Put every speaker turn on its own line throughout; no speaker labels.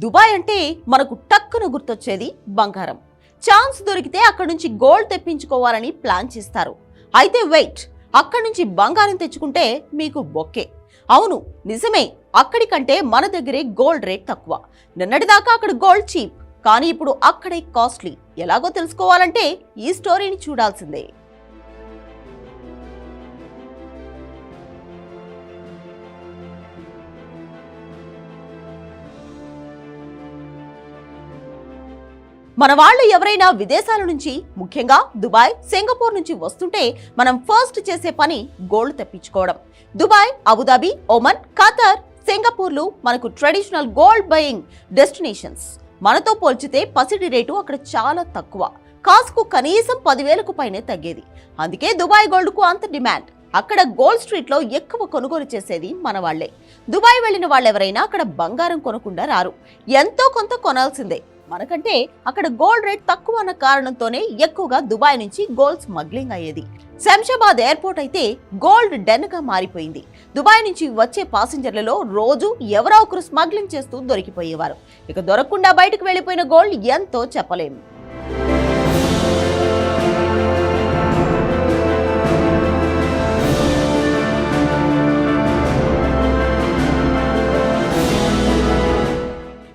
Dubai అంటే మనకు టక్కున గుర్తొచ్చేది బంగారం. ఛాన్స్ దొరికితే అక్కడి నుంచి గోల్డ్ తెప్పించుకోవాలని ప్లాన్ చేస్తారు. అయితే వెయిట్, అక్కడి నుంచి బంగారం తెచ్చుకుంటే మీకు బొక్కే. అవును నిజమే, అక్కడి కంటే మన దగ్గరే గోల్డ్ రేట్ తక్కువ. నిన్నటిదాకా అక్కడ గోల్డ్ చీప్, కానీ ఇప్పుడు అక్కడే కాస్ట్లీ. ఎలాగో తెలుసుకోవాలంటే ఈ స్టోరీని చూడాల్సిందే. మన వాళ్ళు ఎవరైనా విదేశాల నుంచి, ముఖ్యంగా దుబాయ్, సింగపూర్ నుంచి వస్తుంటే మనం ఫస్ట్ చేసే పని గోల్డ్ తెప్పించుకోవడం. దుబాయ్, అబుదాబి, ఒమన్, ఖతార్, సింగపూర్లు మనకు ట్రెడిషనల్ గోల్డ్ బయింగ్ డెస్టినేషన్స్. మనతో పోల్చితే పసిడి రేటు అక్కడ చాలా తక్కువ. కాసుకు కనీసం 10,000కు పైనే తగ్గేది. అందుకే దుబాయ్ గోల్డ్కు అంత డిమాండ్. అక్కడ గోల్డ్ స్ట్రీట్ లో ఎక్కువ కొనుగోలు చేసేది మన వాళ్లే. దుబాయ్ వెళ్లిన వాళ్ళెవరైనా అక్కడ బంగారం కొనకుండా రారు, ఎంతో కొంత కొనాల్సిందే. మనకంటే అక్కడ గోల్డ్ రేట్ తక్కువ అన్న కారణంతోనే ఎక్కువగా దుబాయ్ నుంచి గోల్డ్ స్మగ్లింగ్ అయ్యేది. శంషాబాద్ ఎయిర్పోర్ట్ అయితే గోల్డ్ డెన్ గా మారిపోయింది. దుబాయ్ నుంచి వచ్చే పాసింజర్లలో రోజు ఎవరో ఒకరు స్మగ్లింగ్ చేస్తూ దొరికిపోయేవారు. ఇక దొరకకుండా బయటకు వెళ్లిపోయిన గోల్డ్ ఎంతో చెప్పలేం.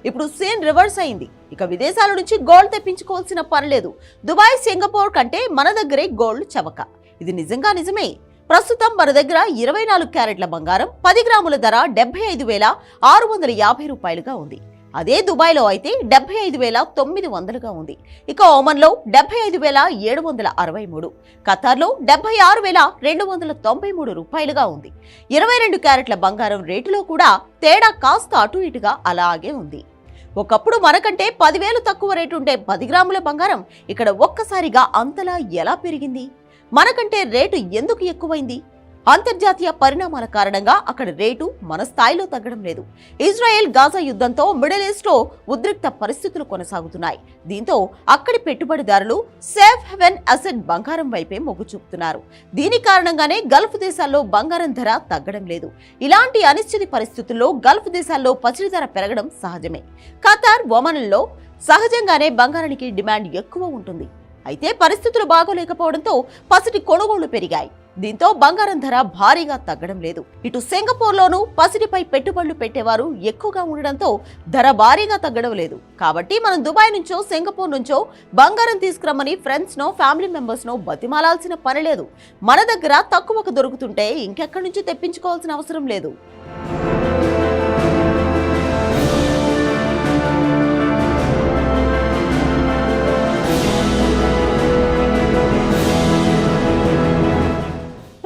ఇప్పుడు సీన్ రివర్స్ అయింది. ఇక విదేశాల నుంచి గోల్డ్ తెప్పించుకోవాల్సిన పని లేదు. దుబాయ్, సింగపూర్ కంటే మన దగ్గరే గోల్డ్ చవక. ఇది నిజంగా నిజమే. ప్రస్తుతం మన దగ్గర 24 క్యారెట్ల బంగారం 10 గ్రాముల ధర 75,650 రూపాయలుగా ఉంది. అదే దుబాయ్లో అయితే 75,900గా ఉంది. ఇక ఒమన్లో 75,763, ఖతార్లో 76,293 రూపాయలుగా ఉంది. 22 క్యారెట్ల బంగారం రేటులో కూడా తేడా కాస్త అటు ఇటుగా అలాగే ఉంది. ఒకప్పుడు మనకంటే 10,000 తక్కువ రేటు ఉంటే 10 గ్రాముల బంగారం ఇక్కడ ఒక్కసారిగా అంతలా ఎలా పెరిగింది? మనకంటే రేటు ఎందుకు ఎక్కువైంది? అంతర్జాతీయ పరిణామాల కారణంగా అక్కడ రేటు మన స్థాయిలో తగ్గడం లేదు. ఇజ్రాయెల్ గాజా యుద్ధంతో మిడిల్ ఈస్ట్ లో ఉద్రిక్త పరిస్థితులు కొనసాగుతున్నాయి. దీంతో అక్కడి పెట్టుబడిదారులు సేఫ్ హెవెన్ అసెట్ బంగారం వైపే మొగ్గు చూపుతున్నారు. దీని కారణంగానే గల్ఫ్ దేశాల్లో బంగారం ధర తగ్గడం లేదు. ఇలాంటి అనిశ్చిత పరిస్థితుల్లో గల్ఫ్ దేశాల్లో పసిడి ధర పెరగడం సహజమే. ఖతార్, ఒమన్లలో సహజంగానే బంగారానికి డిమాండ్ ఎక్కువ ఉంటుంది. అయితే పరిస్థితులు బాగోలేకపోవడంతో పసిడి కొనుగోళ్లు పెరిగాయి. దీంతో బంగారం ధర భారీగా తగ్గడం లేదు. ఇటు సింగపూర్లోనూ పసిడిపై పెట్టుబడులు పెట్టేవారు ఎక్కువగా ఉండడంతో ధర భారీగా తగ్గడం లేదు. కాబట్టి మనం దుబాయ్ నుంచో, సింగపూర్ నుంచో బంగారం తీసుకురమ్మని ఫ్రెండ్స్ నో, ఫ్యామిలీ మెంబర్స్ నో బతిమాలాల్సిన పని లేదు. మన దగ్గర తక్కువకు దొరుకుతుంటే ఇంకెక్కడి నుంచి తెప్పించుకోవాల్సిన అవసరం లేదు.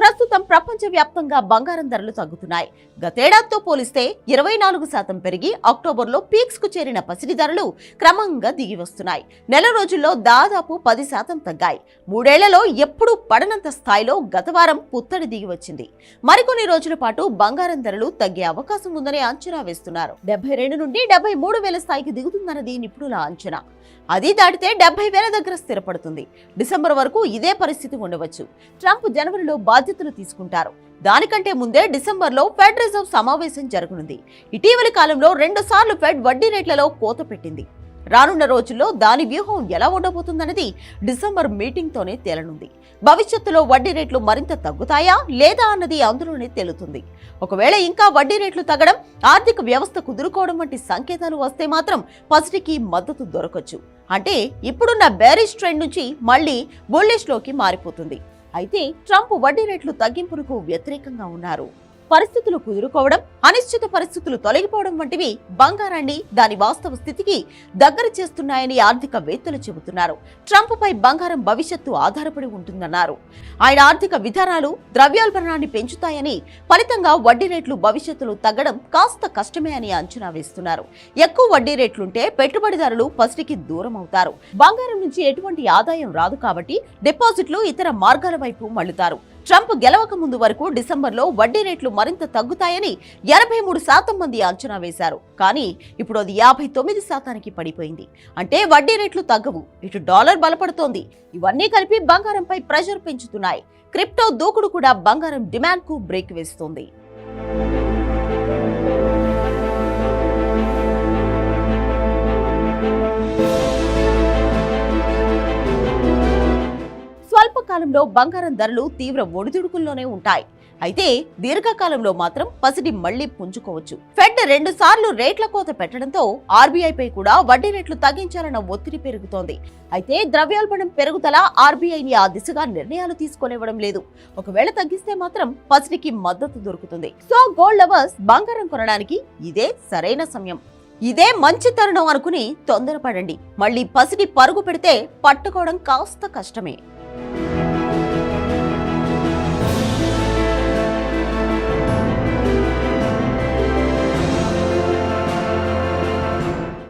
ప్రస్తుతం ప్రపంచవ్యాప్తంగా బంగారం ధరలు తగ్గుతున్నాయి. గతేడాదితో పోలిస్తే 24% పెరిగి అక్టోబర్లో పీక్స్ కు చేరిన పసిడి ధరలు క్రమంగా దిగి వస్తున్నాయి. నెల రోజుల్లో దాదాపు 10% తగ్గాయి. 3 ఏళ్లలో ఎప్పుడూ పడనంత స్థాయిలో గత వారం పుత్తడి దిగి వచ్చింది. మరికొన్ని రోజుల పాటు బంగారం ధరలు తగ్గే అవకాశం ఉందని అంచనా వేస్తున్నారు. 72 నుండి 73,000 స్థాయికి దిగుతుందన్నది నిపుణుల అంచనా. అది దాటితే 70,000 దగ్గర స్థిరపడుతుంది. డిసెంబర్ వరకు ఇదే పరిస్థితి ఉండవచ్చు. ట్రంప్ జనవరిలో బాధ్యతలు తీసుకుంటారు. దానికంటే ముందే డిసెంబర్లో ఫెడ్ రిజర్వ్ సమావేశం జరగనుంది. ఇటీవలి కాలంలో 2 సార్లు ఫెడ్ వడ్డీ రేట్లలో కోత పెట్టింది. రానున్న రోజుల్లో దాని వ్యూహం ఎలా ఉండబోతుందన్నది డిసెంబర్ మీటింగ్ తోనే తేలనుంది. భవిష్యత్తులో వడ్డీ రేట్లు మరింత తగ్గుతాయా లేదా అన్నది అందులోనే తేలుతుంది. ఒకవేళ ఇంకా వడ్డీ రేట్లు తగ్గడం, ఆర్థిక వ్యవస్థ కుదురుకోవడం వంటి సంకేతాలు వస్తే మాత్రం పసిడికి మద్దతు దొరకచ్చు. అంటే ఇప్పుడున్న బేరిష్ ట్రెండ్ నుంచి మళ్లీ బుల్లిష్ లోకి మారిపోతుంది. అయితే ట్రంప్ వడ్డీ రేట్లు తగ్గింపునకు వ్యతిరేకంగా ఉన్నారు. పరిస్థితులు కుదురుకోవడం, అనిశ్చిత పరిస్థితులు తొలగిపోవడం వంటివి బంగారాన్ని దాని వాస్తవ స్థితికి దగ్గర చేస్తున్నాయని ఆర్థికవేత్తలు చెబుతున్నారు. ట్రంప్ పై బంగారం భవిష్యత్తు ఆధారపడి ఉంటుందన్నారు. ఆయన ఆర్థిక విధానాలు ద్రవ్యోల్బణాన్ని పెంచుతాయని, ఫలితంగా వడ్డీ రేట్లు భవిష్యత్తులో తగ్గడం కాస్త కష్టమే అని అంచనా వేస్తున్నారు. ఎక్కువ వడ్డీ రేట్లుంటే పెట్టుబడిదారులు పసిడికి దూరం అవుతారు. బంగారం నుంచి ఎటువంటి ఆదాయం రాదు కాబట్టి డిపాజిట్లు ఇతర మార్గాల వైపు మళ్లుతారు. ట్రంప్ గెలవక ముందు వరకు డిసెంబర్లో వడ్డీ రేట్లు మరింత తగ్గుతాయని 83% మంది అంచనా వేశారు. కానీ ఇప్పుడు అది 59%కి పడిపోయింది. అంటే వడ్డీ రేట్లు తగ్గవు, ఇటు డాలర్ బలపడుతోంది. ఇవన్నీ కలిపి బంగారంపై ప్రెషర్ పెంచుతున్నాయి. క్రిప్టో దూకుడు కూడా బంగారం డిమాండ్ కు బ్రేక్ వేస్తోంది. కాలంలో బంగారం ధరలు తీవ్ర ఒడిదుడుకుల్లోనే ఉంటాయి. అయితే దీర్ఘకాలంలో మాత్రం పసిడి మళ్లీ పుంజుకోవచ్చు. ఫెడ్ 2 సార్లు రేట్ల కోత పెట్టడంతో ఆర్బీఐ పై కూడా వడ్డీ రేట్లు తగ్గించాలన్న ఒత్తిడి పెరుగుతోంది. అయితే ద్రవ్యోల్బణం పెరుగుదల ఆర్బీఐని ఆ దిశగా నిర్ణయాలు తీసుకోనివ్వడం లేదు. ఒకవేళ తగ్గిస్తే మాత్రం పసిడికి మద్దతు దొరుకుతుంది. సో గోల్డ్ లవర్స్, బంగారం కొనడానికి ఇదే సరైన సమయం. ఇదే మంచి తరుణం అనుకుని తొందరపడండి. మళ్ళీ పసిడి పరుగు పెడితే పట్టుకోవడం కాస్త కష్టమే.